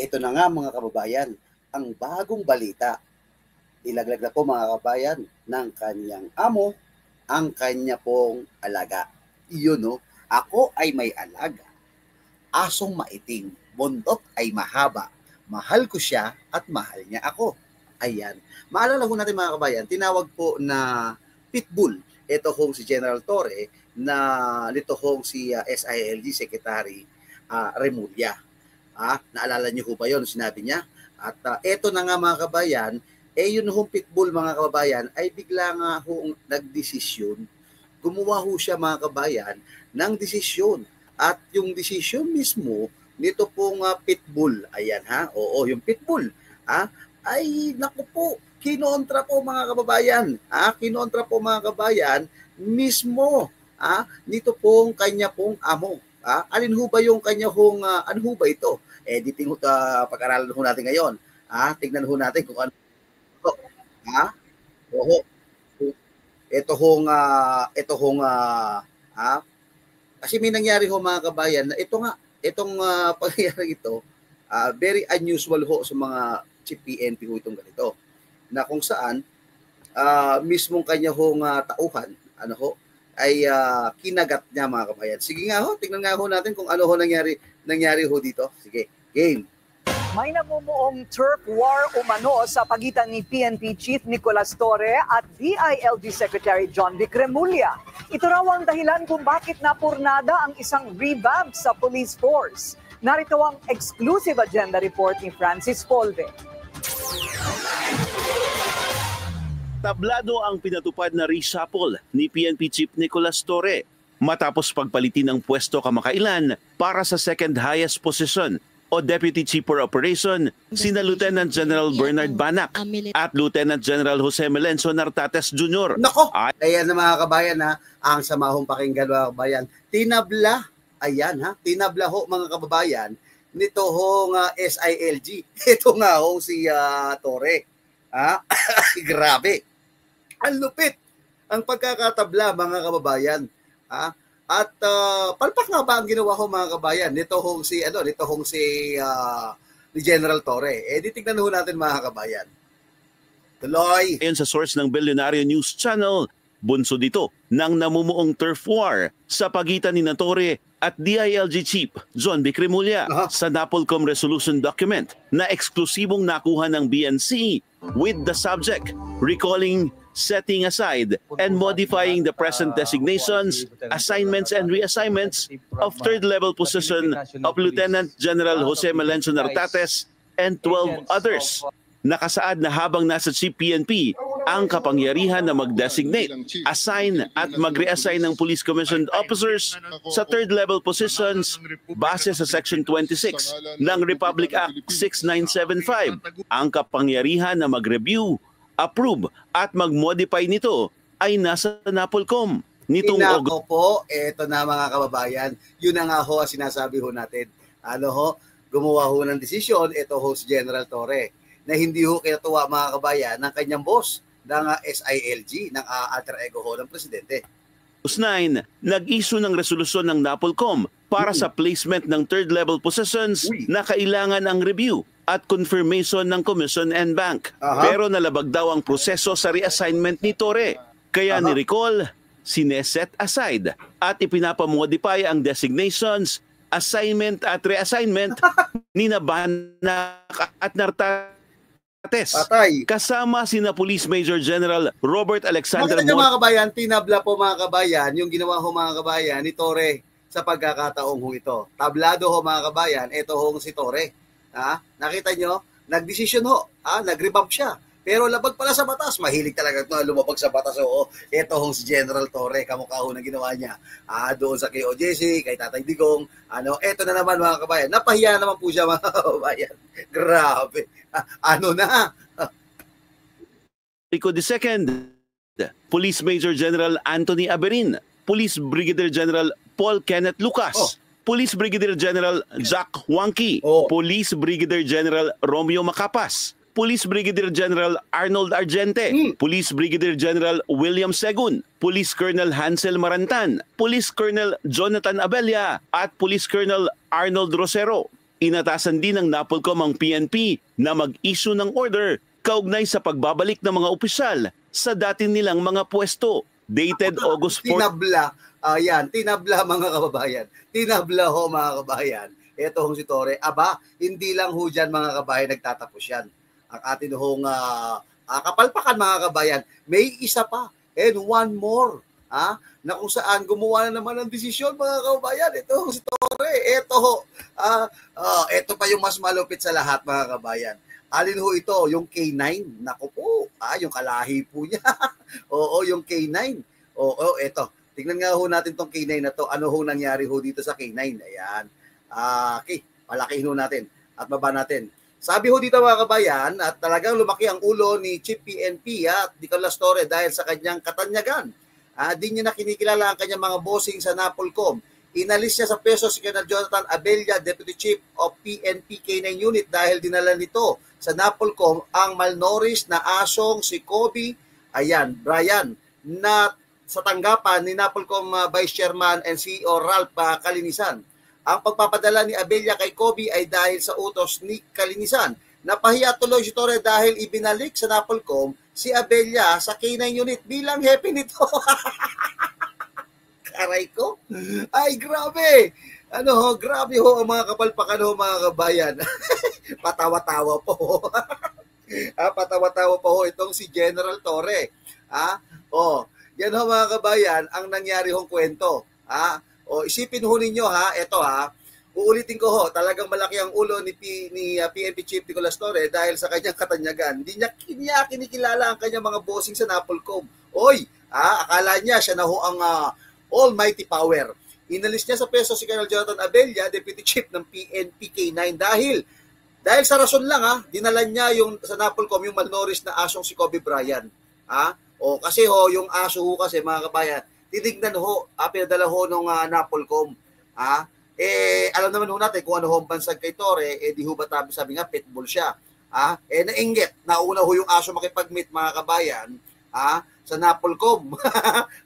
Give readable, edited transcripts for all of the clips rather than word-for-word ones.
ito na nga mga kababayan, ang bagong balita. Ilaglag na po mga kababayan ng kanyang amo ang kanya pong alaga. Iyon no, ako ay may alaga. Asong maitim, bundot ay mahaba. Mahal ko siya at mahal niya ako. Ayan. Maalala ko natin mga kababayan, tinawag po na pitbull. Ito hong si General Torre na nito hong si SILG Secretary Remulla. Naalala niyo po ba yun? Sinabi niya. At ito na nga mga kababayan, yun hong pitbull mga kababayan ay bigla nga hong nagdesisyon. Gumawa ho siya mga kababayan ng desisyon. At yung desisyon mismo nito pong pitbull, ayan ha, oo, yung pitbull, ay naku po, kinontra po mga kababayan, kinontra po mga kababayan mismo, nito pong kanya pong amo. Alin ho ba yung kanya hong, ano ho ba ito? Editing ho, pag-aralan ho natin ngayon. Tignan ho natin kung ano ito. Oo. Ito hong, kasi may nangyari ho mga kabayan na itong pangyayari ito, very unusual ho sa mga chief PNP ho itong ganito. Na kung saan, mismong kanya hong tauhan, ay kinagat niya mga kabayan. Sige nga ho, tingnan nga ho natin kung ano ho nangyari ho dito. Sige, game. May namumuong turf war umano sa pagitan ni PNP Chief Nicolas Torre at DILG Secretary John Vic Remulla. Ito raw ang dahilan kung bakit napurnada ang isang revamp sa police force. Narito ang exclusive agenda report ni Francis Polve. Tablado ang pinatupad na reshuffle ni PNP Chief Nicolas Torre matapos pagpalitin ng pwesto kamakailan para sa second highest position o Deputy Chief for Operation sina Lieutenant General Bernard Banac at Lieutenant General Jose Melencio Nartates Jr. Nako! Ayan na mga kabayan ang samahong pakinggan mga kabayan. Tinabla, ayan tinabla ho mga kababayan nito hong SILG. Ito nga ho si Torre. Grabe. Ang lupit ang pagkakatabla mga kababayan. At palpak nga ba ang ginawa ko mga kabayan? Nito hong si ni General Torre. Tingnan ho natin mga kabayan. Tuloy. Ayon sa source ng Billionaire News Channel, bunso dito ng namumuong turf war sa pagitan ni Torre at DILG Chief John Vic Remulla sa NAPOLCOM resolution document na eksklusibong nakuha ng BNC with the subject recalling, setting aside, and modifying the present designations, assignments, and reassignments of third-level position of Lieutenant General Jose Melencio Nartates and 12 others. Nakasaad na habang nasa Chief PNP ang kapangyarihan na mag-designate, assign at mag-reassign ng police commissioned officers sa third-level positions base sa Section 26 ng Republic Act 6975. Ang kapangyarihan na mag-review, approve at mag-modify nito ay nasa NAPOLCOM. Inako po, eto na mga kababayan, yun na nga ho ang sinasabi ho natin. Gumawa ho ng desisyon, ito ho si General Torre, na hindi ho kinatuwa mga kabayan ng kanyang boss ng SILG, ng alter ego ho ng Presidente. 9, nag-issue ng resolusyon ng NAPOLCOM para sa placement ng third-level positions na kailangan ang review at confirmation ng Commission and Bank. Pero nalabag daw ang proseso sa reassignment ni Torre. Kaya ni-recall, sineset aside at ipinapamodify ang designations, assignment at reassignment ni Banac at Nartates. Kasama sina Police Major General Robert Alexander Makita nyo mga kabayan, tinabla po mga kabayan yung ginawa ho mga kabayan ni Torre sa pagkakataong ho ito. Tablado ho mga kabayan, ito ho si Torre. Nakita nyo, nagdesisyon ho, nag-revamp siya. Pero labag pala sa batas, mahilig talaga lumabag sa batas. Ito hong si General Torre, kamukha ho na ginawa niya. Doon sa KOJC, kay Tatay Digong. Ito na naman mga kabayan, napahiya naman po siya mga kabayan. Grabe. Rico II, Police Major General Anthony Aberin, Police Brigadier General Paul Kenneth Lucas, Police Brigadier General Jack Wanky, Police Brigadier General Romeo Macapas, Police Brigadier General Arnold Argente, Police Brigadier General William Segun, Police Colonel Hansel Marantan, Police Colonel Jonathan Abella at Police Colonel Arnold Rosero. Inatasan din ng NAPOLCOM ang PNP na mag-issue ng order kaugnay sa pagbabalik ng mga opisyal sa dati nilang mga pwesto. Dated August 4. Tinabla. Ayan, tinabla mga kababayan. Tinabla ho mga kababayan. Ito hong si Torre. Aba, hindi lang ho dyan mga kababayan nagtatapos yan. Ang atin hong kapalpakan mga kababayan, may isa pa. And one more. Na kung saan gumawa na naman ng desisyon mga kababayan. Ito si Torre. Ito ho. Ito pa yung mas malupit sa lahat mga kababayan. Alin ho ito? Yung K9. Naku po. Yung kalahi po niya. Oo, yung K9. Oo, ito. Tingnan nga ho natin tong K9 na to. Ano ho nangyari ho dito sa K9? Ayan. Okay. Palakihin ho natin. At baba natin. Sabi ho dito mga kabayan, at talagang lumaki ang ulo ni Chief PNP at Nicolas Torre dahil sa kanyang katanyagan. Di niya na kinikilala ang kanyang mga bossing sa NAPOLCOM. Inalis niya sa peso si Colonel Jonathan Abella, Deputy Chief of PNP K9 Unit dahil dinala nito sa NAPOLCOM ang malnourished na asong si Kobe, Brian, na sa tanggapan ni NAPOLCOM Vice Chairman and CEO Ralph Calinisan. Ang pagpapadala ni Abella kay Kobe ay dahil sa utos ni Calinisan. Napahiya tuloy si Torre dahil ibinalik sa NAPOLCOM si Abella sa K9 Unit bilang happy nito. Aray ko. Ay, grabe. Grabe ho ang mga kapalpakan ho mga kabayan. Patawa-tawa po. Patawa-tawa po ho itong si General Torre. Yan ho mga kabayan ang nangyari hong kwento. Isipin ho ninyo ito uulitin ko ho, talagang malaki ang ulo ni PNP Chief Nicolas Torre dahil sa kanyang katanyagan. Hindi niya kinikilala ang kanyang mga bossing sa NAPOLCOM. Akala niya siya na ho ang almighty power. Inalis niya sa peso si Colonel Jonathan Abella, Deputy Chief ng PNP K9 dahil sa rason lang dinala niya yung sa NAPOLCOM yung malnourished na asong si Kobe Bryant. Kasi ho yung aso ho kasi mga kabayan, titignan ho, pinadala ho nung NAPOLCOM. Alam naman ho natin kung ano ho ang bansag kay Torre, di ho ba sabi nga pitbull siya. Nainggit, nauna ho yung aso makipag-meet mga kabayan sa NAPOLCOM.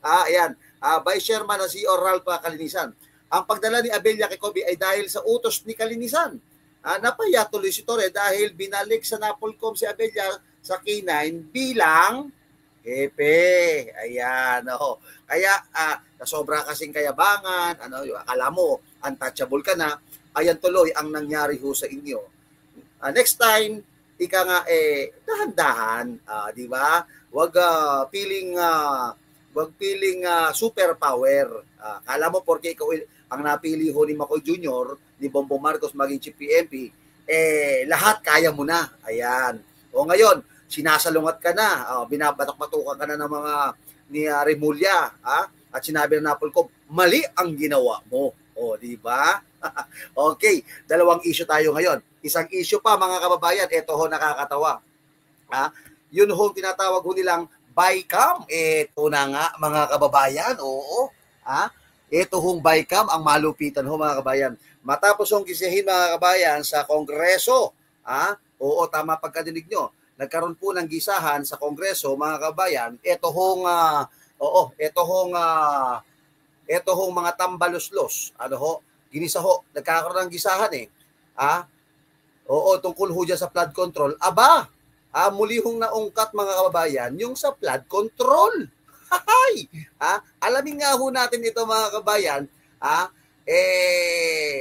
Ayan, Vice Chairman na si Ralph Calinisan. Ang pagdala ni Abella kay Kobe ay dahil sa utos ni Calinisan. Napaya tuloy si Torre dahil binalik sa NAPOLCOM si Abella sa K9 bilang Epe. Ayan, Kaya, sobra kasing kayabangan, akala mo, untouchable ka na, ayan tuloy ang nangyari ho sa inyo. Next time, ika nga, dahan-dahan, di ba? Wag piling superpower. Akala mo, porque ikaw ang napili ho ni Macoy Jr., ni Bongbong Marcos maging Chief PNP, lahat kaya mo na. Ayan. Ngayon, sinasalungat ka na, binabatok-batukan ka na ng mga ni Remulla, at sinabi ng NAPOLCOM, mali ang ginawa mo. Di ba? Okay, dalawang issue tayo ngayon. Isang issue pa mga kababayan, ito ho nakakatawa. Yun ho tinatawag ho nilang BICAM. Ito na nga mga kababayan, ito hong BICAM ang malupitan ho mga kababayan. Matapos hong gisihin mga kababayan sa Kongreso, tama pagkadinig nyo, nagkaroon po ng gisahan sa Kongreso mga kabayan, ito hong mga tambaluslos, ginisa ho, nagkakaroon ng gisahan tungkol ho dyan sa flood control. Muli hong naungkat mga kababayan, yung sa flood control. Alamin nga ho natin ito mga kababayan,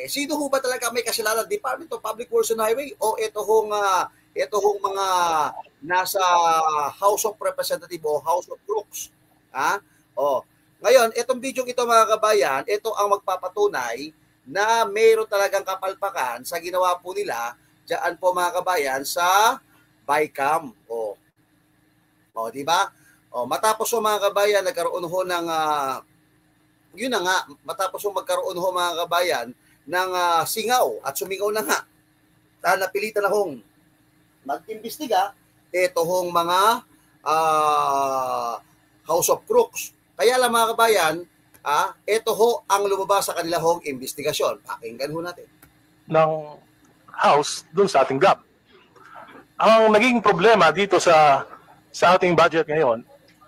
sino ho ba talaga may kasalanan? Department of Public Works and Highway o ito hong mga nasa House of Representatives o House of Crooks. Ngayon, itong video ito mga kabayan, ito ang magpapatunay na mayroon talagang kapalpakan sa ginawa po nila diyan po mga kabayan sa BICAM. Di ba? Matapos ho mga kabayan, nagkaroon ho ng yun na nga, matapos ho magkaroon ho mga kabayan ng singaw at sumingaw na nga. Napilitan na hong mag-imbestiga ito hong mga House of Crooks. Kaya lang mga kabayan, ito ho ang lumabas sa kanila hong investigasyon. Pakinggan ho natin. Ng House dun sa ating GAP. Ang naging problema dito sa ating budget ngayon,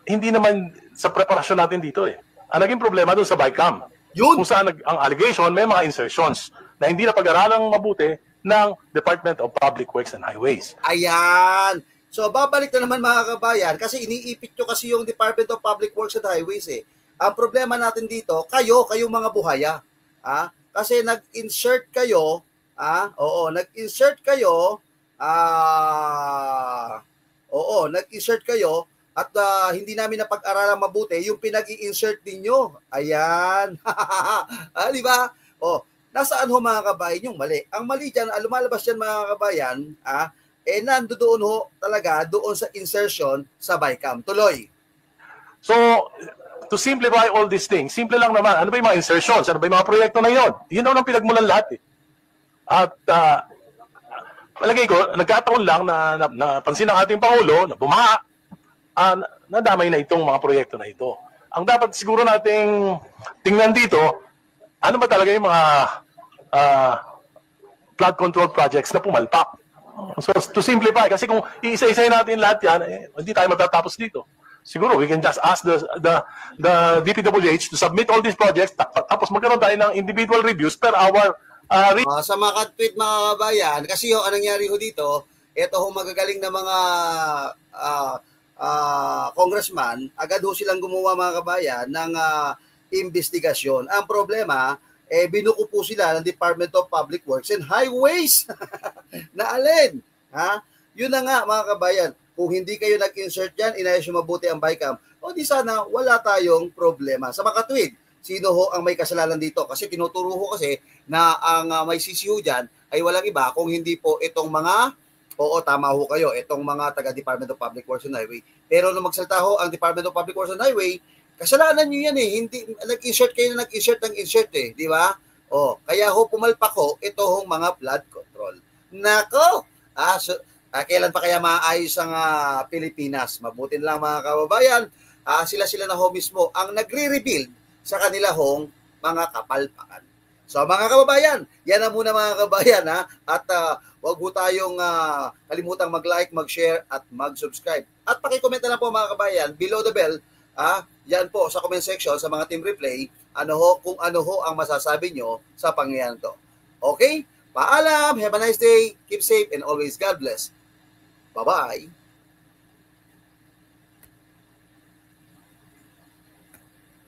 hindi naman sa preparasyon natin dito Ang naging problema dun sa BICAM. Yun. Kung saan ang allegation, may mga insertions na hindi na pag-aralang mabuti ng Department of Public Works and Highways. Ayan. So, babalik na naman mga kabayan kasi iniipit nyo kasi yung Department of Public Works and Highways eh. Ang problema natin dito, kayong mga buhaya. Kasi nag-insert kayo, nag-insert kayo, nag-insert kayo at hindi namin napag-aralan mabuti yung pinag-i-insert ninyo. Ayan. Di ba? Nasaan ho mga kabayan yung mali? Ang mali dyan, lumalabas yan mga kabayan, nandoon ho talaga doon sa insertion sa BICAM. Tuloy. So, to simplify all these things, simple lang naman. Ano ba yung mga insertions? Ano ba yung mga proyekto na yon? Yun ang pinagmulan lahat eh. At palagay ko, nagkataon lang na napansin ng ating Pangulo na bumaha, nadamay na itong mga proyekto na ito. Ang dapat siguro nating tingnan dito, ano ba talaga yung mga flood control projects na pumalpak. So, to simplify, kasi kung iisa-isay natin lahat yan, hindi tayo matatapos dito. Siguro, we can just ask the DPWH to submit all these projects, tapos magkaroon tayo ng individual reviews per hour. Sa mga ka-tweet mga kabayan, kasi yung anong nangyari ho dito, ito ho magagaling na mga congressman, agad ho silang gumawa mga kabayan ng investigasyon. Ang problema, binuko po sila ng Department of Public Works and Highways. Na alin? Yun na nga mga kabayan, kung hindi kayo nag-insert dyan, inayos yung mabuti ang BICAM, o di sana wala tayong problema. Sa makatwid, sino ho ang may kasalanan dito? Kasi tinuturo ho kasi na ang may sisiho dyan ay walang iba kung hindi po itong mga, tama ho kayo, itong mga taga-Department of Public Works and Highway. Pero nung magsalta ho ang Department of Public Works and Highway, kasalanan nyo yan eh. Hindi, nag-insert kayo na nag-insert eh. Di ba? Kaya ho pumalpak ho ito hong mga flood control. Nako! Kailan pa kaya maayos ang Pilipinas? Mabuti lang mga kababayan. Sila na ho mismo ang nagre-rebuild sa kanila hong mga kapalpakan. So mga kababayan, yan na muna mga kababayan at wag ho tayong kalimutang mag-like, mag-share at mag-subscribe. At paki-comment na lang po mga kababayan below the bell. Yan po sa comment section sa mga team replay, kung ano ho ang masasabi nyo sa pangyayan to. Okay? Paalam, have a nice day, keep safe, and always God bless. Bye-bye.